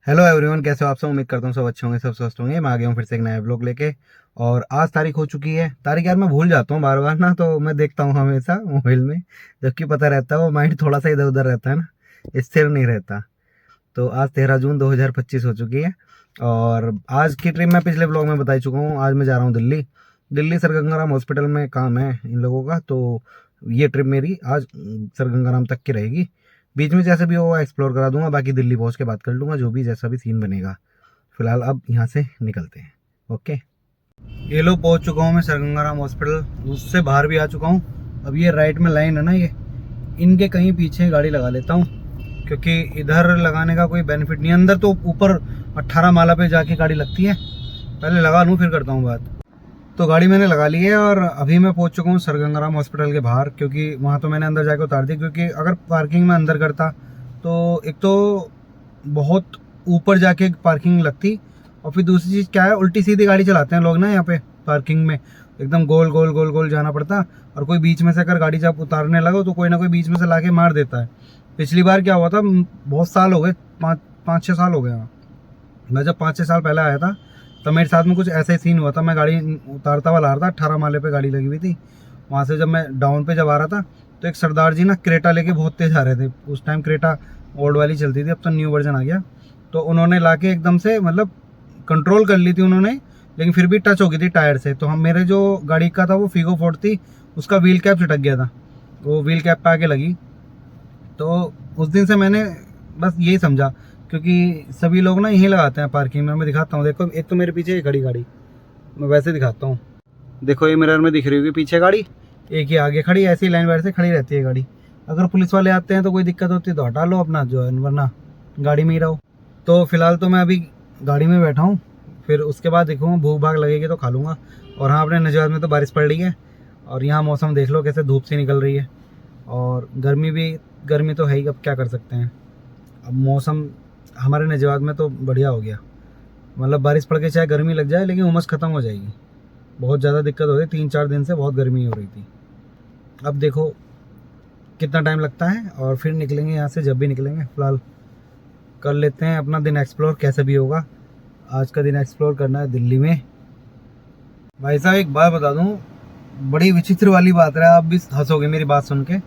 Hello everyone, कैसे हो आप सब। उम्मीद करता हूँ सब अच्छे होंगे, सब स्वस्थ होंगे। मैं आ गया हूँ फिर से एक नया ब्लॉग लेके। और आज तारीख हो चुकी है। तारीख यार मैं भूल जाता हूँ बार बार ना, तो मैं देखता हूँ हमेशा मोबाइल में। जबकि पता रहता है, वो माइंड थोड़ा सा इधर उधर रहता है ना, स्थिर नहीं रहता। तो आज 13 जून 2025 हो चुकी है। और आज की ट्रिप मैं पिछले ब्लॉग में बता ही चुका हूँ। आज मैं जा रहा हूँ दिल्ली। दिल्ली सर गंगाराम हॉस्पिटल में काम है इन लोगों का। तो ये ट्रिप मेरी आज सर गंगाराम तक की रहेगी। बीच में जैसे भी होगा एक्सप्लोर करा दूंगा, बाकी दिल्ली पहुंच के बात कर लूंगा, जो भी जैसा भी सीन बनेगा। फिलहाल अब यहाँ से निकलते हैं। ओके, ये लो पहुंच चुका हूँ मैं सर गंगाराम हॉस्पिटल। उससे बाहर भी आ चुका हूँ। अब ये राइट में लाइन है ना, ये इनके कहीं पीछे गाड़ी लगा लेता हूँ, क्योंकि इधर लगाने का कोई बेनिफिट नहीं है। अंदर तो ऊपर 18 माला पे जाके गाड़ी लगती है। पहले लगा लूँ फिर करता हूँ बात। तो गाड़ी मैंने लगा ली है और अभी मैं पहुंच चुका हूँ सर गंगाराम हॉस्पिटल के बाहर, क्योंकि वहाँ तो मैंने अंदर जाके उतार दी। क्योंकि अगर पार्किंग में अंदर करता तो एक तो बहुत ऊपर जाके पार्किंग लगती, और फिर दूसरी चीज़ क्या है, उल्टी सीधी गाड़ी चलाते हैं लोग ना यहाँ पे पार्किंग में। एकदम गोल गोल गोल गोल जाना पड़ता। और कोई बीच में से अगर गाड़ी जब उतारने लगो तो कोई ना कोई बीच में से लाके मार देता है। पिछली बार क्या हुआ था, बहुत साल हो गए, 5-6 साल हो गए। हाँ, मैं जब 5-6 साल पहले आया था तो मेरे साथ में कुछ ऐसा ही सीन हुआ था। मैं गाड़ी उतारता हुआ ला रहा था, 18 माले पे गाड़ी लगी हुई थी। वहाँ से जब मैं डाउन पे जब आ रहा था तो एक सरदार जी ना क्रेटा लेके बहुत तेज़ आ रहे थे। उस टाइम क्रेटा ओल्ड वाली चलती थी, अब तो न्यू वर्जन आ गया। तो उन्होंने लाके एकदम से मतलब कंट्रोल कर ली थी उन्होंने, लेकिन फिर भी टच हो गई थी टायर से। तो हम मेरे जो गाड़ी का था वो फीगो फोर्ड थी, उसका व्हील कैप छिटक गया था। वो व्हील कैप पे आके लगी। तो उस दिन से मैंने बस यही समझा, क्योंकि सभी लोग ना यहीं लगाते हैं पार्किंग में। मैं दिखाता हूँ, देखो एक तो मेरे पीछे ये खड़ी गाड़ी, मैं वैसे दिखाता हूँ। देखो ये मिरर में दिख रही होगी पीछे गाड़ी, एक ही आगे खड़ी। ऐसी लाइन वाइज से खड़ी रहती है गाड़ी। अगर पुलिस वाले आते हैं तो कोई दिक्कत होती है तो हटा लो अपना जो है, वरना गाड़ी में ही रहो। तो फिलहाल तो मैं अभी गाड़ी में बैठा हूँ, फिर उसके बाद देखूँगा, भूख भाग लगेगी तो खा लूँगा। और हाँ, अपने नजर में तो बारिश पड़ रही है, और यहाँ मौसम देख लो कैसे धूप सी निकल रही है। और गर्मी तो है ही, अब क्या कर सकते हैं। अब मौसम हमारे नजवाद में तो बढ़िया हो गया। मतलब बारिश पड़ के चाहे गर्मी लग जाए, लेकिन उमस ख़त्म हो जाएगी। बहुत ज़्यादा दिक्कत हो रही, 3-4 दिन से बहुत गर्मी हो रही थी। अब देखो कितना टाइम लगता है, और फिर निकलेंगे यहाँ से, जब भी निकलेंगे। फ़िलहाल कर लेते हैं अपना दिन एक्सप्लोर, कैसे भी होगा। आज का दिन एक्सप्लोर करना है दिल्ली में। भाई साहब एक बात बता दूँ, बड़ी विचित्र वाली बात है, आप भी हंसोगे मेरी बात सुन के।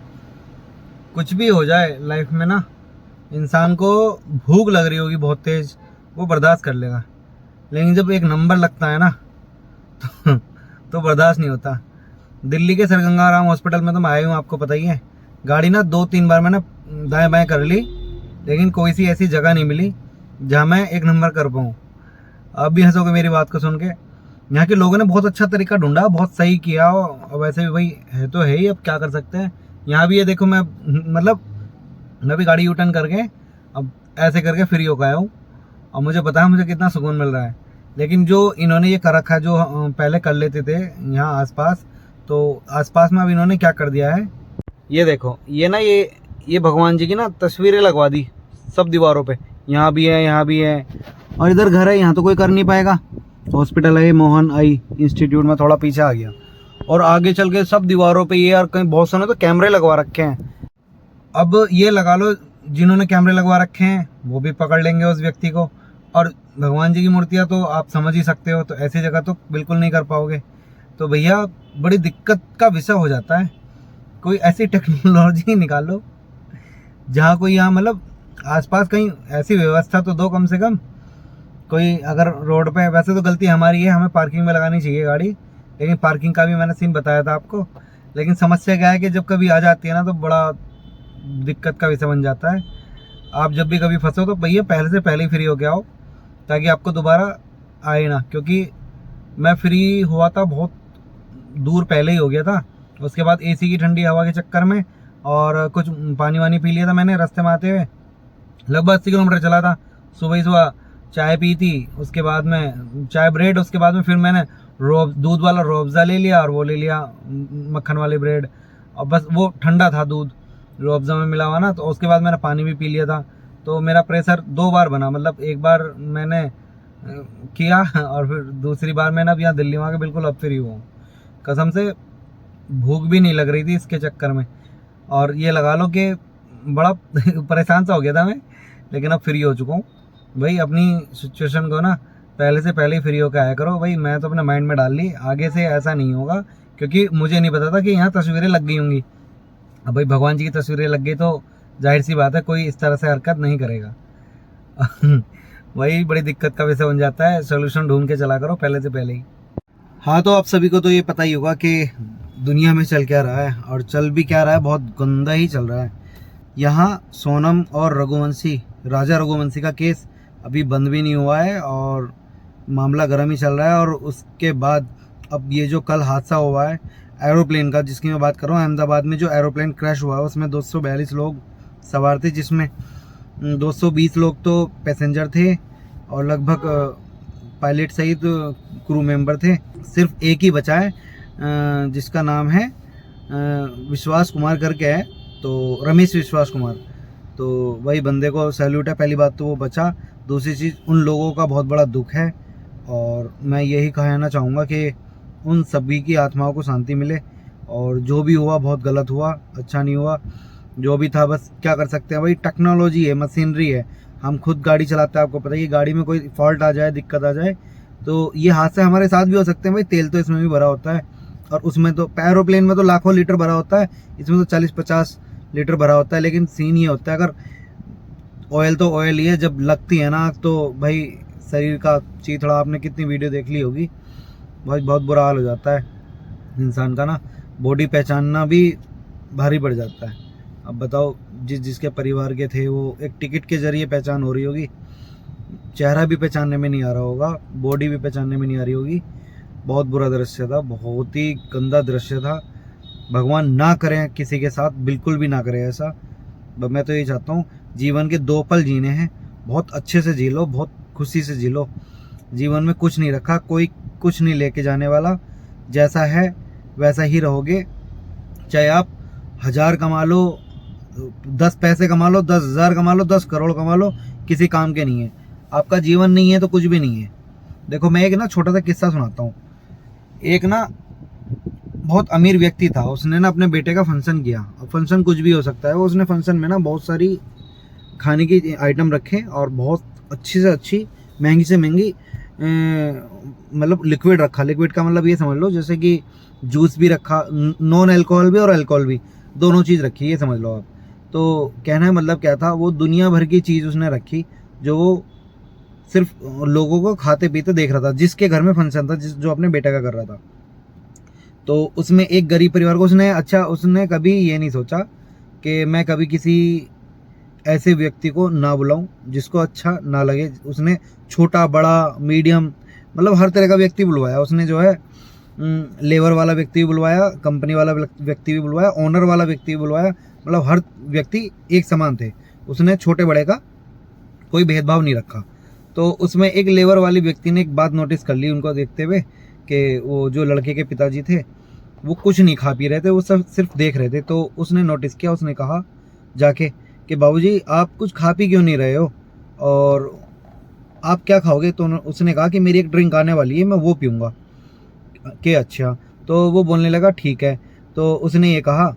कुछ भी हो जाए लाइफ में ना, इंसान को भूख लग रही होगी बहुत तेज, वो बर्दाश्त कर लेगा। लेकिन जब एक नंबर लगता है ना तो बर्दाश्त नहीं होता। दिल्ली के सर गंगाराम हॉस्पिटल में तो मैं आया हूँ, आपको पता ही है। गाड़ी ना 2-3 बार मैंने दाएं बाएं कर ली, लेकिन कोई सी ऐसी जगह नहीं मिली जहाँ मैं एक नंबर कर पाऊँ। आप भी हंसोगे मेरी बात को सुन के। यहाँ के लोगों ने बहुत अच्छा तरीका ढूंढा, बहुत सही किया। और वैसे भी भाई है तो है ही, अब क्या कर सकते हैं। यहाँ भी ये देखो, मतलब मैं भी गाड़ी यू टर्न करके अब ऐसे करके फ्री होकर आया हूँ। और मुझे पता है मुझे कितना सुकून मिल रहा है। लेकिन जो इन्होंने ये कर रखा है, जो पहले कर लेते थे यहाँ आसपास, तो आसपास में अब इन्होंने क्या कर दिया है, ये देखो, ये ना ये भगवान जी की ना तस्वीरें लगवा दी सब दीवारों पे। यहाँ भी है, यहाँ भी है, और इधर घर है, यहाँ तो कोई कर नहीं पाएगा। हॉस्पिटल है मोहन आई इंस्टीट्यूट में, थोड़ा पीछे आ गया। और आगे चल के सब दीवारों पे ये, और कहीं बहुत सारे तो कैमरे लगवा रखे हैं। अब ये लगा लो, जिन्होंने कैमरे लगवा रखे हैं वो भी पकड़ लेंगे उस व्यक्ति को। और भगवान जी की मूर्तियाँ तो आप समझ ही सकते हो, तो ऐसी जगह तो बिल्कुल नहीं कर पाओगे। तो भैया बड़ी दिक्कत का विषय हो जाता है। कोई ऐसी टेक्नोलॉजी निकालो जहाँ कोई, यहाँ मतलब आसपास कहीं ऐसी व्यवस्था तो दो कम से कम। कोई अगर रोड पे, वैसे तो गलती हमारी है, हमें पार्किंग में लगानी चाहिए गाड़ी, लेकिन पार्किंग का भी मैंने सीन बताया था आपको। लेकिन समस्या क्या है कि जब कभी आ जाती है ना, तो बड़ा दिक्कत का विषय बन जाता है। आप जब भी कभी फंसो तो भैया पहले से पहले ही फ्री हो के आओ, ताकि आपको दोबारा आए ना। क्योंकि मैं फ्री हुआ था बहुत दूर पहले ही हो गया था। उसके बाद एसी की ठंडी हवा के चक्कर में, और कुछ पानी वानी पी लिया था मैंने रास्ते में आते हुए। लगभग 80 किलोमीटर चला था। सुबह ही सुबह चाय पी थी, उसके बाद में चाय ब्रेड, उसके बाद में फिर मैंने दूध वाला रूअफ़ज़ा ले लिया, और वो ले लिया मक्खन वाली ब्रेड। और बस वो ठंडा था दूध, रूअफ़ज़ा में मिला हुआ ना। तो उसके बाद मैंने पानी भी पी लिया था। तो मेरा प्रेशर 2 बार बना, मतलब एक बार मैंने किया, और फिर दूसरी बार मैंने अब यहाँ दिल्ली में आके बिल्कुल अब फ्री हुआ। कसम से भूख भी नहीं लग रही थी इसके चक्कर में। और ये लगा लो कि बड़ा परेशान सा हो गया था मैं, लेकिन अब फ्री हो चुका हूँ। भाई अपनी सिचुएशन को ना पहले से पहले ही फ्री होकर आया करो भाई। मैं तो अपने माइंड में डाल ली आगे से ऐसा नहीं होगा, क्योंकि मुझे नहीं पता था कि यहाँ तस्वीरें लग गई होंगी। अब भाई भगवान जी की तस्वीरें लग गई तो जाहिर सी बात है कोई इस तरह से हरकत नहीं करेगा। वही बड़ी दिक्कत का विषय बन जाता है। सोल्यूशन ढूंढ के चला करो पहले से पहले ही। हाँ, तो आप सभी को तो ये पता ही होगा कि दुनिया में चल क्या रहा है, और चल भी क्या रहा है, बहुत गंदा ही चल रहा है। यहाँ सोनम और रघुवंशी, राजा रघुवंशी का केस अभी बंद भी नहीं हुआ है और मामला गर्म ही चल रहा है। और उसके बाद अब ये जो कल हादसा हुआ है एरोप्लेन का, जिसकी मैं बात कर रहा हूँ, अहमदाबाद में जो एरोप्लेन क्रैश हुआ है उसमें 242 लोग सवार थे, जिसमें 220 लोग तो पैसेंजर थे और लगभग पायलट सहित क्रू मेंबर थे। सिर्फ एक ही बचा है जिसका नाम है विश्वास कुमार करके है, तो रमेश विश्वास कुमार। तो वही बंदे को सैल्यूट है। पहली बात तो वो बचा। दूसरी चीज़, उन लोगों का बहुत बड़ा दुख है और मैं यही कहना चाहूँगा कि उन सभी की आत्माओं को शांति मिले। और जो भी हुआ बहुत गलत हुआ, अच्छा नहीं हुआ। जो भी था, बस क्या कर सकते हैं भाई, टेक्नोलॉजी है, मशीनरी है। हम खुद गाड़ी चलाते हैं, आपको पता है कि गाड़ी में कोई फॉल्ट आ जाए, दिक्कत आ जाए तो ये हादसे हमारे साथ भी हो सकते हैं भाई। तेल तो इसमें भी भरा होता है और उसमें तो एरोप्लेन में तो लाखों लीटर भरा होता है, इसमें तो 40-50 लीटर भरा होता है। लेकिन सीन ये होता है, अगर ऑयल तो ऑयल ही है, जब लगती है ना आग तो भाई शरीर का चीथड़ा, आपने कितनी वीडियो देख ली होगी भाई, बहुत बुरा हाल हो जाता है इंसान का ना। बॉडी पहचानना भी भारी पड़ जाता है। अब बताओ, जिसके परिवार के थे वो एक टिकट के जरिए पहचान हो रही होगी, चेहरा भी पहचानने में नहीं आ रहा होगा, बॉडी भी पहचानने में नहीं आ रही होगी। बहुत बुरा दृश्य था, बहुत ही गंदा दृश्य था। भगवान ना करें किसी के साथ, बिल्कुल भी ना करें ऐसा। मैं तो यही चाहता हूँ, जीवन के 2 पल जीने हैं, बहुत अच्छे से जी लो, बहुत खुशी से जी लो। जीवन में कुछ नहीं रखा, कोई कुछ नहीं लेके जाने वाला। जैसा है वैसा ही रहोगे, चाहे आप 1000 कमा लो, 10 पैसे कमा लो, 10,000 कमा लो, 10 करोड़ कमा लो, किसी काम के नहीं है। आपका जीवन नहीं है तो कुछ भी नहीं है। देखो, मैं एक ना छोटा सा किस्सा सुनाता हूँ। एक ना बहुत अमीर व्यक्ति था, उसने ना अपने बेटे का फंक्शन किया। अब फंक्शन कुछ भी हो सकता है, वो उसने फंक्शन में ना बहुत सारी खाने की आइटम रखे और बहुत अच्छी से अच्छी, महंगी से महंगी मतलब लिक्विड रखा। लिक्विड का मतलब ये समझ लो जैसे कि जूस भी रखा, नॉन अल्कोहल भी और अल्कोहल भी, दोनों चीज़ रखी, ये समझ लो आप। तो कहने का मतलब क्या था, वो दुनिया भर की चीज़ उसने रखी जो वो सिर्फ लोगों को खाते पीते देख रहा था, जिसके घर में फंक्शन था, जो अपने बेटे का कर रहा था। तो उसमें एक गरीब परिवार को उसने कभी ये नहीं सोचा कि मैं कभी किसी ऐसे व्यक्ति को ना बुलाऊं जिसको अच्छा ना लगे। उसने छोटा बड़ा मीडियम मतलब हर तरह का व्यक्ति बुलवाया। उसने जो है लेबर वाला व्यक्ति भी बुलवाया, कंपनी वाला व्यक्ति भी बुलवाया, ओनर वाला व्यक्ति भी बुलवाया, मतलब हर व्यक्ति एक समान थे। उसने छोटे बड़े का कोई भेदभाव नहीं रखा। तो उसमें एक लेबर वाली व्यक्ति ने एक बात नोटिस कर ली उनको देखते हुए कि वो जो लड़के के पिताजी थे वो कुछ नहीं खा पी रहे थे, वो सब सिर्फ देख रहे थे। तो उसने नोटिस किया, उसने कहा जाके कि बाबूजी आप कुछ खा पी क्यों नहीं रहे हो और आप क्या खाओगे? तो उसने कहा कि मेरी एक ड्रिंक आने वाली है, मैं वो पीऊँगा। कि अच्छा। तो वो बोलने लगा ठीक है। तो उसने ये कहा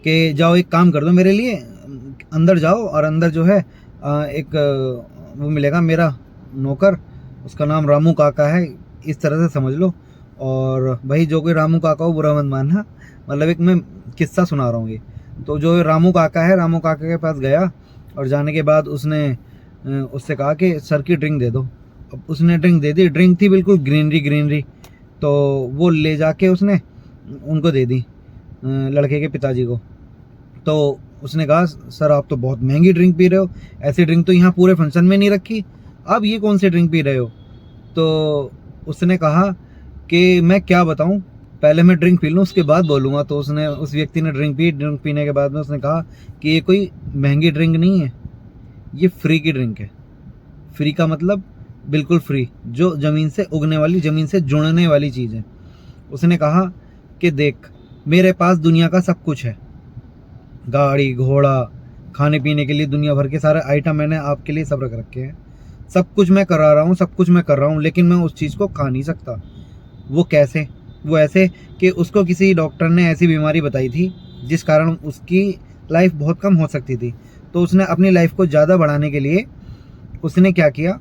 कि जाओ एक काम कर दो मेरे लिए, अंदर जाओ और अंदर जो है एक वो मिलेगा मेरा नौकर, उसका नाम रामू काका है, इस तरह से समझ लो। और भाई जो कोई रामू काका हो बुरा मत मानना, मतलब एक मैं किस्सा सुना रहा हूँ ये। तो जो रामू काका है, रामू काका के पास गया और जाने के बाद उसने उससे कहा कि सर की ड्रिंक दे दो। अब उसने ड्रिंक दे दी, ड्रिंक थी बिल्कुल ग्रीनरी। तो वो ले जाके उसने उनको दे दी, लड़के के पिताजी को। तो उसने कहा सर आप तो बहुत महंगी ड्रिंक पी रहे हो, ऐसी ड्रिंक तो यहाँ पूरे फंक्शन में नहीं रखी, अब ये कौन सी ड्रिंक पी रहे हो? तो उसने कहा कि मैं क्या बताऊँ, पहले मैं ड्रिंक पी लूँ उसके बाद बोलूँगा। तो उस व्यक्ति ने ड्रिंक पी, ड्रिंक पीने के बाद में उसने कहा कि ये कोई महंगी ड्रिंक नहीं है, ये फ्री की ड्रिंक है। फ्री का मतलब बिल्कुल फ्री, जो ज़मीन से उगने वाली, ज़मीन से जुड़ने वाली चीज़ है। उसने कहा कि देख मेरे पास दुनिया का सब कुछ है, गाड़ी घोड़ा, खाने पीने के लिए दुनिया भर के सारे आइटम मैंने आपके लिए सब रख रखे हैं, सब कुछ मैं करा रहा हूँ, सब कुछ मैं कर रहा हूँ, लेकिन मैं उस चीज़ को खा नहीं सकता। वो कैसे? वो ऐसे कि उसको किसी डॉक्टर ने ऐसी बीमारी बताई थी जिस कारण उसकी लाइफ बहुत कम हो सकती थी। तो उसने अपनी लाइफ को ज़्यादा बढ़ाने के लिए उसने क्या किया,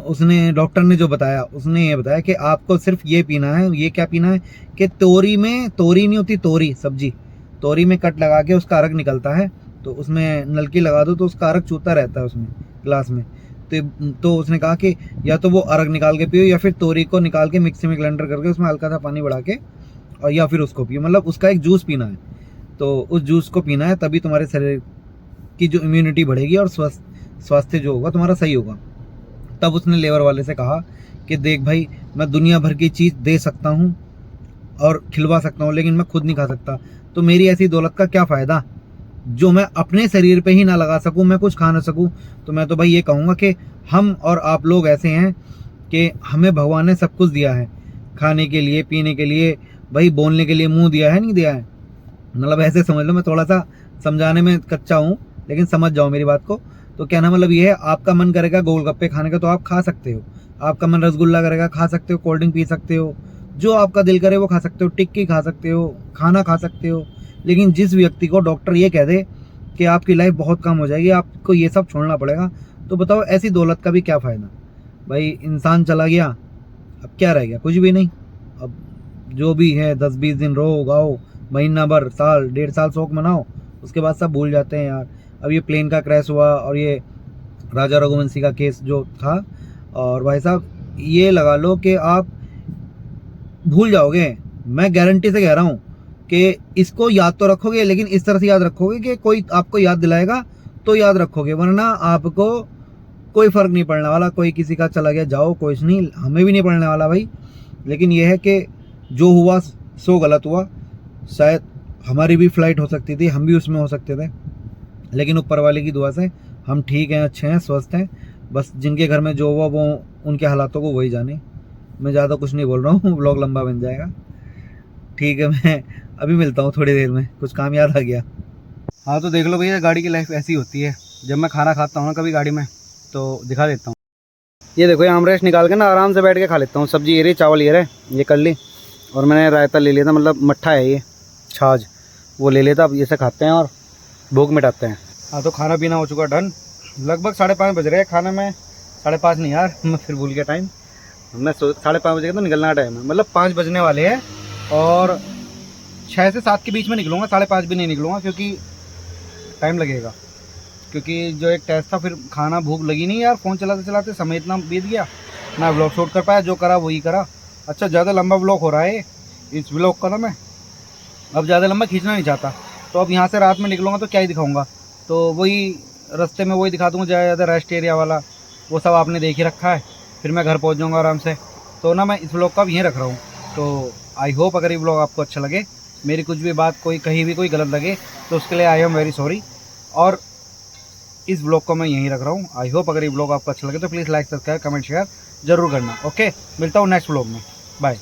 उसने डॉक्टर ने जो बताया, उसने ये बताया कि आपको सिर्फ ये पीना है। ये क्या पीना है कि तोरी में, तोरी नहीं होती तोरी सब्जी, तोरी में कट लगा के उसका अर्क निकलता है, तो उसमें नलकी लगा दो तो उसका अर्क चूता रहता है उसमें ग्लास में। तो उसने कहा कि या तो वो अर्क निकाल के पियो या फिर तोरी को निकाल के मिक्सी में ग्राइंडर करके उसमें हल्का सा पानी बढ़ा के और या फिर उसको पियो, मतलब उसका एक जूस पीना है। तो उस जूस को पीना है, तभी तुम्हारे शरीर की जो इम्यूनिटी बढ़ेगी और स्वास्थ्य जो होगा तुम्हारा सही होगा। तब उसने लेबर वाले से कहा कि देख भाई, मैं दुनिया भर की चीज़ दे सकता हूँ और खिलवा सकता हूँ, लेकिन मैं खुद नहीं खा सकता। तो मेरी ऐसी दौलत का क्या फ़ायदा जो मैं अपने शरीर पे ही ना लगा सकूँ, मैं कुछ खा ना सकूँ। तो मैं तो भाई ये कहूँगा कि हम और आप लोग ऐसे हैं कि हमें भगवान ने सब कुछ दिया है, खाने के लिए, पीने के लिए, भाई बोलने के लिए मुंह दिया है, नहीं दिया है, मतलब ऐसे समझ लो। मैं थोड़ा सा समझाने में कच्चा हूँ, लेकिन समझ जाओ मेरी बात को। तो कहना मतलब ये है, आपका मन करेगा गोलगप्पे खाने का तो आप खा सकते हो, आपका मन रसगुल्ला करेगा खा सकते हो, कोल्ड ड्रिंक पी सकते हो, जो आपका दिल करे वो खा सकते हो, टिक्की खा सकते हो, खाना खा सकते हो। लेकिन जिस व्यक्ति को डॉक्टर ये कह दे कि आपकी लाइफ बहुत कम हो जाएगी, आपको ये सब छोड़ना पड़ेगा, तो बताओ ऐसी दौलत का भी क्या फ़ायदा। भाई इंसान चला गया, अब क्या रह गया, कुछ भी नहीं। अब जो भी है 10-20 दिन रहो गाओ, महीना भर, साल, 1.5 साल शौक मनाओ, उसके बाद सब भूल जाते हैं यार। अब ये प्लेन का क्रैश हुआ और ये राजा रघुवंशी का केस जो था, और भाई साहब ये लगा लो कि आप भूल जाओगे। मैं गारंटी से कह रहा हूँ कि इसको याद तो रखोगे, लेकिन इस तरह से याद रखोगे कि कोई आपको याद दिलाएगा तो याद रखोगे, वरना आपको कोई फ़र्क नहीं पड़ने वाला। कोई किसी का चला गया जाओ, कुछ नहीं, हमें भी नहीं पड़ने वाला भाई। लेकिन यह है कि जो हुआ सो गलत हुआ। शायद हमारी भी फ़्लाइट हो सकती थी, हम भी उसमें हो सकते थे, लेकिन ऊपर वाले की दुआ से हम ठीक हैं, अच्छे हैं, स्वस्थ हैं। बस जिनके घर में जो हुआ वो उनके हालातों को वही जाने। मैं ज़्यादा कुछ नहीं बोल रहा हूँ, व्लॉग लंबा बन जाएगा। ठीक है, मैं अभी मिलता हूँ थोड़ी देर में, कुछ काम याद आ गया। हाँ तो देख लो भैया, गाड़ी की लाइफ ऐसी होती है। जब मैं खाना खाता हूँ ना कभी गाड़ी में, तो दिखा देता हूँ। ये देखो, ये आमरेस्ट निकाल के ना आराम से बैठ के खा लेता हूँ। सब्जी ये रही, चावल ये रहे, ये कर ली, और मैंने रायता ले लिया था, मतलब मट्ठा है ये, छाछ, वो ले लिया था। अब ये से खाते हैं और भूख मिटाते हैं। हाँ तो खाना पीना हो चुका डन। लगभग 5:30 बज रहे हैं। खाने में 5:30 नहीं यार, मैं फिर भूल गया टाइम। मैं 5:30 बजे का तो निकलना टाइम है, मतलब 5 बजने वाले हैं, और 6 से 7 के बीच में निकलूँगा। 5:30 भी नहीं निकलूँगा क्योंकि टाइम लगेगा, क्योंकि जो एक टेस्ट था, फिर खाना, भूख लगी नहीं यार। फ़ोन चलाते चलाते समय इतना बीत गया, ना व्लॉग शूट कर पाया, जो करा वही करा। अच्छा, ज़्यादा लंबा व्लॉग हो रहा है इस व्लॉग का ना, मैं अब ज़्यादा लंबा खींचना नहीं चाहता। तो अब यहाँ से रात में निकलूँगा तो क्या ही दिखाऊँगा, तो वही रास्ते में वही दिखा दूँगा, ज़्यादा रेस्ट एरिया वाला, वो सब आपने देख ही रखा है। फिर मैं घर पहुँच जाऊँगा आराम से। तो ना मैं इस व्लॉग का अब यहीं रख रहा हूँ। तो आई होप अगर ये व्लॉग आपको अच्छा लगे, मेरी कुछ भी बात कोई कहीं भी कोई गलत लगे तो उसके लिए आई एम वेरी सॉरी। और इस ब्लॉग को मैं यहीं रख रहा हूँ। आई होप अगर ये ब्लॉग आपको अच्छा लगे तो please like, subscribe, comment, share जरूर करना। ओके, मिलता हूँ नेक्स्ट ब्लॉग में। बाय।